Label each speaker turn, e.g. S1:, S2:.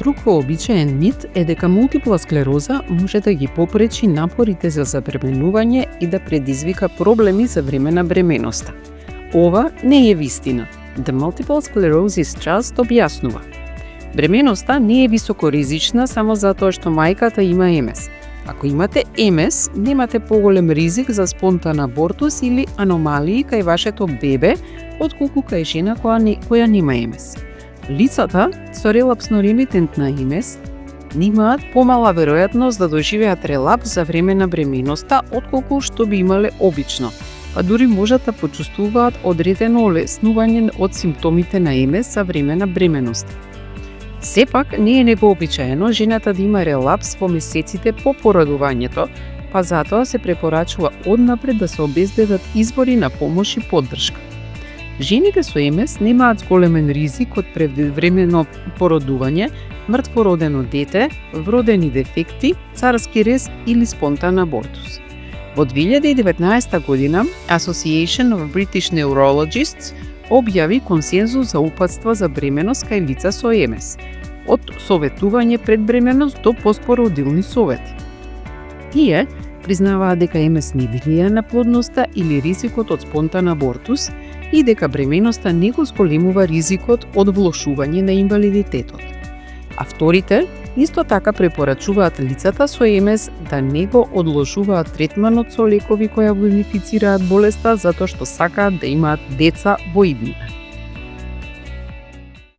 S1: Друг вообичаен мит е дека мултипла склероза може да ги попречи напорите за забременување и да предизвика проблеми за време на бременоста. Ова не е вистина. The Multiple Sclerosis Trust објаснува. Бременоста не е високоризична само затоа што мајката има МС. Ако имате МС, немате поголем ризик за спонтан абортус или аномалии кај вашето бебе, отколку кај жена која нема МС. Лицата со релапсно-ремитентна МС имаат помала веројатност да доживеат релапс за време на бременоста, отколку што би имале обично, па дури можат да почувствуваат одредено олеснување од симптомите на МС за време на бременоста. Сепак, не е невообичаено жената да има релапс во месеците по породувањето, па затоа се препорачува однапред да се обезбедат извори на помош и поддршка. Жените со МС немаат зголемен ризик од преждевремено породување, мртвородено дете, вродени дефекти, царски рез или спонтан абортус. Во 2019 година Association of British Neurologists објави консензус за упатства за бременост кај лица со МС, од советување пред бременост до поспородилни совети. Тие признаваат дека МС не влијае на плодноста или ризикот од спонтан абортус и дека бременоста не го зголемува ризикот од влошување на инвалидитетот. Авторите исто така препорачуваат лицата со МС да не го одложуваат третманот со лекови кои ја унифицираат болеста затоа што сакаат да имаат деца во иднина.